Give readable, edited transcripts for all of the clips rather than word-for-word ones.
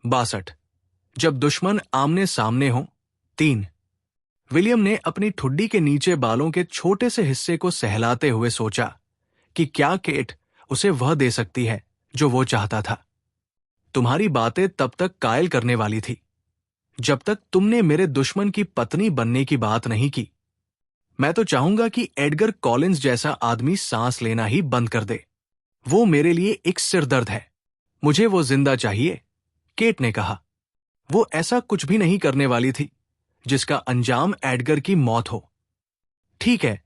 62। जब दुश्मन आमने सामने हो। 3। विलियम ने अपनी ठुड्डी के नीचे बालों के छोटे से हिस्से को सहलाते हुए सोचा कि क्या केट उसे वह दे सकती है जो वो चाहता था। तुम्हारी बातें तब तक कायल करने वाली थी जब तक तुमने मेरे दुश्मन की पत्नी बनने की बात नहीं की। मैं तो चाहूंगा कि एडगर कॉलिंस जैसा आदमी सांस लेना ही बंद कर दे। वो मेरे लिए एक सिरदर्द है। मुझे वो जिंदा चाहिए, केट ने कहा। वो ऐसा कुछ भी नहीं करने वाली थी जिसका अंजाम एडगर की मौत हो। ठीक है,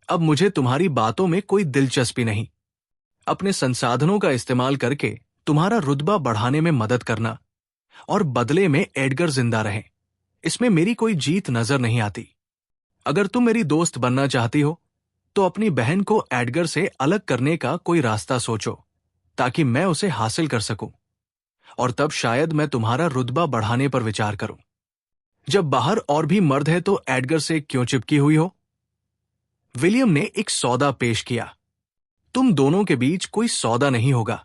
अब मुझे तुम्हारी बातों में कोई दिलचस्पी नहीं। अपने संसाधनों का इस्तेमाल करके तुम्हारा रुतबा बढ़ाने में मदद करना और बदले में एडगर जिंदा रहे, इसमें मेरी कोई जीत नजर नहीं आती। अगर तुम मेरी दोस्त बनना चाहती हो तो अपनी बहन को एडगर से अलग करने का कोई रास्ता सोचो ताकि मैं उसे हासिल कर सकूं, और तब शायद मैं तुम्हारा रुतबा बढ़ाने पर विचार करूं। जब बाहर और भी मर्द है तो एडगर से क्यों चिपकी हुई हो? विलियम ने एक सौदा पेश किया। तुम दोनों के बीच कोई सौदा नहीं होगा।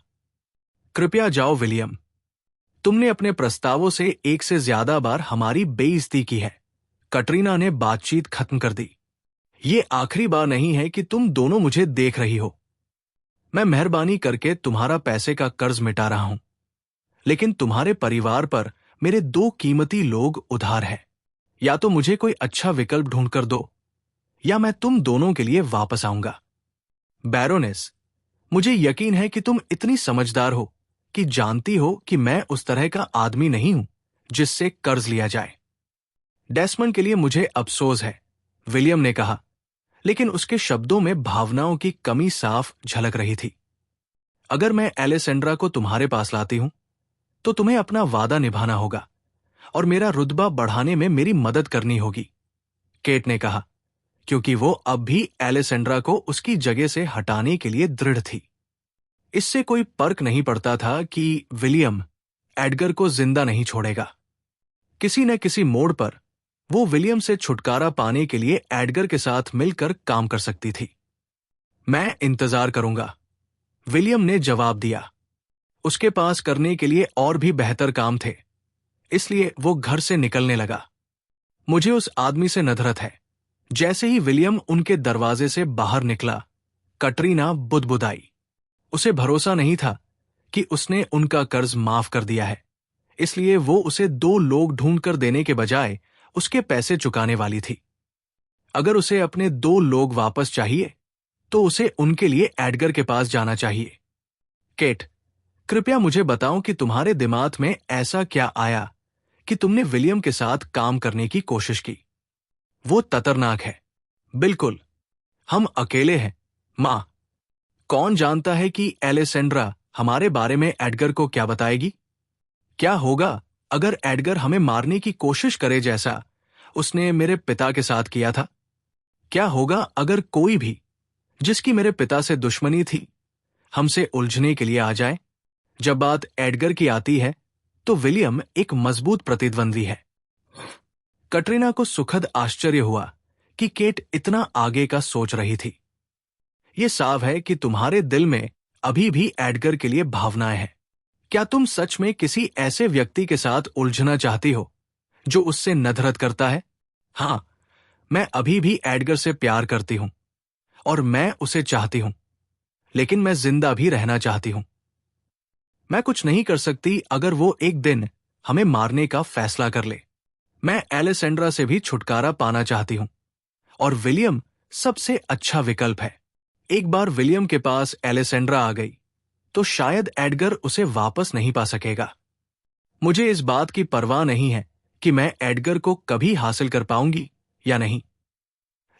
कृपया जाओ विलियम। तुमने अपने प्रस्तावों से एक से ज्यादा बार हमारी बेइज्जती की है। कटरीना ने बातचीत खत्म कर दी। ये आखिरी बार नहीं है कि तुम दोनों मुझे देख रही हो। मैं मेहरबानी करके तुम्हारा पैसे का कर्ज मिटा रहा हूं, लेकिन तुम्हारे परिवार पर मेरे 2 कीमती लोग उधार हैं। या तो मुझे कोई अच्छा विकल्प ढूंढ कर दो या मैं तुम दोनों के लिए वापस आऊंगा। बैरोनेस, मुझे यकीन है कि तुम इतनी समझदार हो कि जानती हो कि मैं उस तरह का आदमी नहीं हूं जिससे कर्ज लिया जाए। डेस्मंड के लिए मुझे अफसोस है, विलियम ने कहा, लेकिन उसके शब्दों में भावनाओं की कमी साफ झलक रही थी। अगर मैं एलेसेंड्रा को तुम्हारे पास लाती हूं तो तुम्हें अपना वादा निभाना होगा और मेरा रुतबा बढ़ाने में मेरी मदद करनी होगी, केट ने कहा, क्योंकि वो अब भी एलेसेंड्रा को उसकी जगह से हटाने के लिए दृढ़ थी। इससे कोई फर्क नहीं पड़ता था कि विलियम एडगर को जिंदा नहीं छोड़ेगा। किसी न किसी मोड़ पर वो विलियम से छुटकारा पाने के लिए एडगर के साथ मिलकर काम कर सकती थी। मैं इंतजार करूंगा, विलियम ने जवाब दिया। उसके पास करने के लिए और भी बेहतर काम थे, इसलिए वो घर से निकलने लगा। मुझे उस आदमी से नफरत है। जैसे ही विलियम उनके दरवाजे से बाहर निकला, कटरीना बुदबुदाई। उसे भरोसा नहीं था कि उसने उनका कर्ज माफ कर दिया है, इसलिए वो उसे 2 लोग ढूंढ कर देने के बजाय उसके पैसे चुकाने वाली थी। अगर उसे अपने 2 लोग वापस चाहिए तो उसे उनके लिए एडगर के पास जाना चाहिए। केट, कृपया मुझे बताओ कि तुम्हारे दिमाग में ऐसा क्या आया कि तुमने विलियम के साथ काम करने की कोशिश की। वो खतरनाक है। बिल्कुल, हम अकेले हैं, मां। कौन जानता है कि एलेसेंड्रा हमारे बारे में एडगर को क्या बताएगी? क्या होगा अगर एडगर हमें मारने की कोशिश करे जैसा उसने मेरे पिता के साथ किया था? क्या होगा अगर कोई भी जिसकी मेरे पिता से दुश्मनी थी हमसे उलझने के लिए आ जाए? जब बात एडगर की आती है तो विलियम एक मजबूत प्रतिद्वंदी है। कटरीना को सुखद आश्चर्य हुआ कि केट इतना आगे का सोच रही थी। यह साफ है कि तुम्हारे दिल में अभी भी एडगर के लिए भावनाएं हैं। क्या तुम सच में किसी ऐसे व्यक्ति के साथ उलझना चाहती हो जो उससे नफरत करता है? हां, मैं अभी भी एडगर से प्यार करती हूं और मैं उसे चाहती हूं, लेकिन मैं जिंदा भी रहना चाहती हूं। मैं कुछ नहीं कर सकती अगर वो एक दिन हमें मारने का फैसला कर ले। मैं एलेसेंड्रा से भी छुटकारा पाना चाहती हूं और विलियम सबसे अच्छा विकल्प है। एक बार विलियम के पास एलेसेंड्रा आ गई तो शायद एडगर उसे वापस नहीं पा सकेगा। मुझे इस बात की परवाह नहीं है कि मैं एडगर को कभी हासिल कर पाऊंगी या नहीं,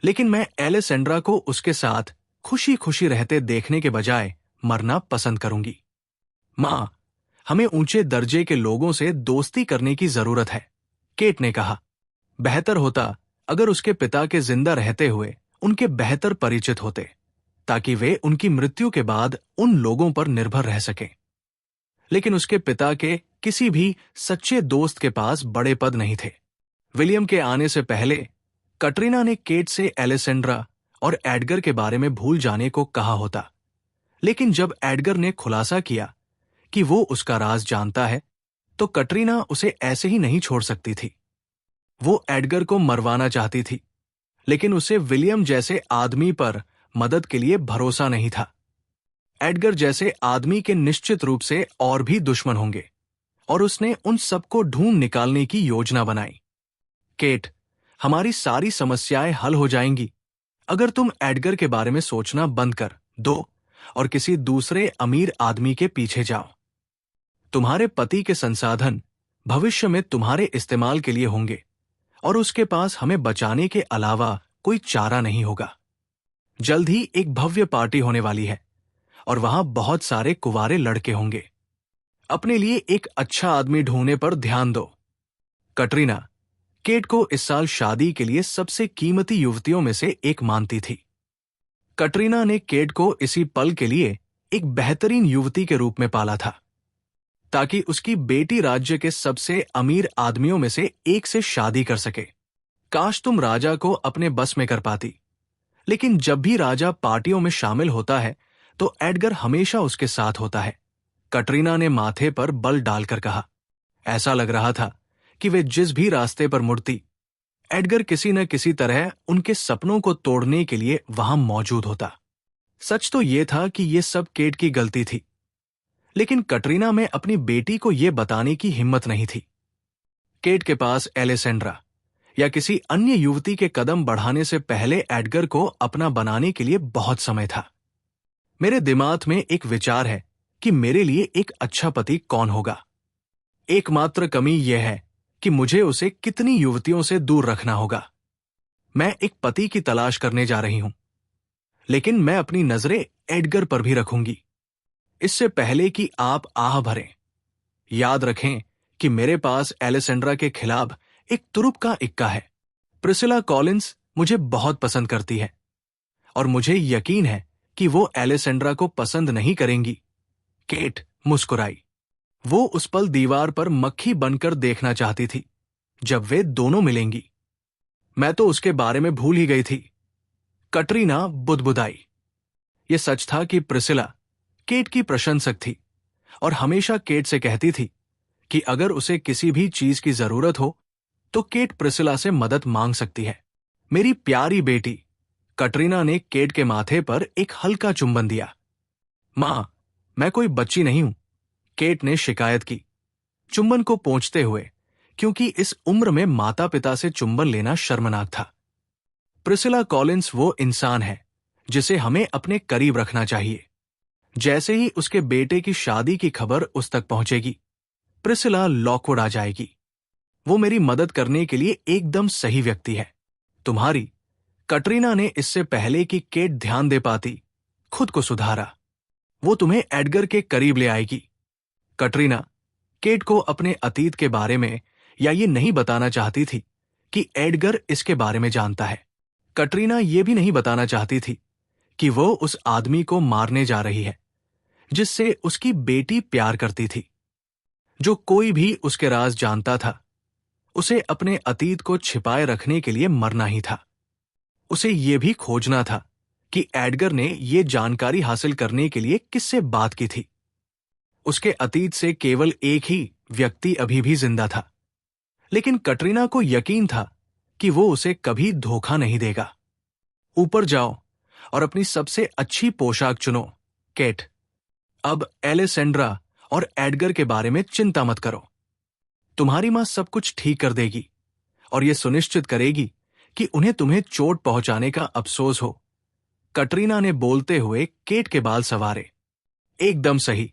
लेकिन मैं एलेसेंड्रा को उसके साथ खुशी खुशी रहते देखने के बजाय मरना पसंद करूंगी। मां, हमें ऊंचे दर्जे के लोगों से दोस्ती करने की जरूरत है, केट ने कहा। बेहतर होता अगर उसके पिता के जिंदा रहते हुए उनके बेहतर परिचित होते, ताकि वे उनकी मृत्यु के बाद उन लोगों पर निर्भर रह सकें। लेकिन उसके पिता के किसी भी सच्चे दोस्त के पास बड़े पद नहीं थे। विलियम के आने से पहले कटरीना ने केट से एलेसेंड्रा और एडगर के बारे में भूल जाने को कहा होता, लेकिन जब एडगर ने खुलासा किया कि वो उसका राज जानता है, तो कटरीना उसे ऐसे ही नहीं छोड़ सकती थी। वो एडगर को मरवाना चाहती थी, लेकिन उसे विलियम जैसे आदमी पर मदद के लिए भरोसा नहीं था। एडगर जैसे आदमी के निश्चित रूप से और भी दुश्मन होंगे, और उसने उन सबको ढूंढ निकालने की योजना बनाई। केट, हमारी सारी समस्याएं हल हो जाएंगी अगर तुम एडगर के बारे में सोचना बंद कर दो और किसी दूसरे अमीर आदमी के पीछे जाओ। तुम्हारे पति के संसाधन भविष्य में तुम्हारे इस्तेमाल के लिए होंगे, और उसके पास हमें बचाने के अलावा कोई चारा नहीं होगा। जल्द ही एक भव्य पार्टी होने वाली है, और वहां बहुत सारे कुंवारे लड़के होंगे। अपने लिए एक अच्छा आदमी ढूंढने पर ध्यान दो। कटरीना केट को इस साल शादी के लिए सबसे कीमती युवतियों में से एक मानती थी। कटरीना ने केट को इसी पल के लिए एक बेहतरीन युवती के रूप में पाला था, ताकि उसकी बेटी राज्य के सबसे अमीर आदमियों में से एक से शादी कर सके। काश तुम राजा को अपने बस में कर पाती, लेकिन जब भी राजा पार्टियों में शामिल होता है तो एडगर हमेशा उसके साथ होता है। कटरीना ने माथे पर बल डालकर कहा। ऐसा लग रहा था कि वे जिस भी रास्ते पर मुड़ती, एडगर किसी न किसी तरह उनके सपनों को तोड़ने के लिए वहां मौजूद होता। सच तो यह था कि यह सब केट की गलती थी, लेकिन कटरीना में अपनी बेटी को यह बताने की हिम्मत नहीं थी। केट के पास एलेसेंड्रा या किसी अन्य युवती के कदम बढ़ाने से पहले एडगर को अपना बनाने के लिए बहुत समय था। मेरे दिमाग में एक विचार है कि मेरे लिए एक अच्छा पति कौन होगा। एकमात्र कमी यह है कि मुझे उसे कितनी युवतियों से दूर रखना होगा। मैं एक पति की तलाश करने जा रही हूं, लेकिन मैं अपनी नजरें एडगर पर भी रखूंगी, इससे पहले कि आप आह भरें। याद रखें कि मेरे पास एलेसेंड्रा के खिलाफ एक तुरुप का इक्का है। प्रिसिला कॉलिंस मुझे बहुत पसंद करती है, और मुझे यकीन है कि वो एलेसेंड्रा को पसंद नहीं करेंगी। केट मुस्कुराई। वो उस पल दीवार पर मक्खी बनकर देखना चाहती थी जब वे दोनों मिलेंगी। मैं तो उसके बारे में भूल ही गई थी। कटरीना बुदबुदाई। यह सच था कि प्रिसिला केट की प्रशंसक थी, और हमेशा केट से कहती थी कि अगर उसे किसी भी चीज की जरूरत हो तो केट प्रिसिला से मदद मांग सकती है। मेरी प्यारी बेटी। कटरीना ने केट के माथे पर एक हल्का चुंबन दिया। मां, मैं कोई बच्ची नहीं हूं, केट ने शिकायत की, चुंबन को पोंछते हुए, क्योंकि इस उम्र में माता पिता से चुंबन लेना शर्मनाक था। प्रिसिला कॉलिंस वो इंसान है जिसे हमें अपने करीब रखना चाहिए। जैसे ही उसके बेटे की शादी की खबर उस तक पहुंचेगी, प्रिसिला लॉकवुड आ जाएगी। वो मेरी मदद करने के लिए एकदम सही व्यक्ति है। तुम्हारी। कटरीना ने इससे पहले कि केट ध्यान दे पाती, खुद को सुधारा। वो तुम्हें एडगर के करीब ले आएगी। कटरीना केट को अपने अतीत के बारे में या ये नहीं बताना चाहती थी कि एडगर इसके बारे में जानता है। कटरीना ये भी नहीं बताना चाहती थी कि वो उस आदमी को मारने जा रही है जिससे उसकी बेटी प्यार करती थी। जो कोई भी उसके राज जानता था, उसे अपने अतीत को छिपाए रखने के लिए मरना ही था। उसे ये भी खोजना था कि एडगर ने ये जानकारी हासिल करने के लिए किससे बात की थी। उसके अतीत से केवल एक ही व्यक्ति अभी भी जिंदा था, लेकिन कटरीना को यकीन था कि वो उसे कभी धोखा नहीं देगा। ऊपर जाओ और अपनी सबसे अच्छी पोशाक चुनो, केट। अब एलेसेंड्रा और एडगर के बारे में चिंता मत करो। तुम्हारी मां सब कुछ ठीक कर देगी और यह सुनिश्चित करेगी कि उन्हें तुम्हें चोट पहुंचाने का अफसोस हो। कटरीना ने बोलते हुए केट के बाल संवारे। एकदम सही,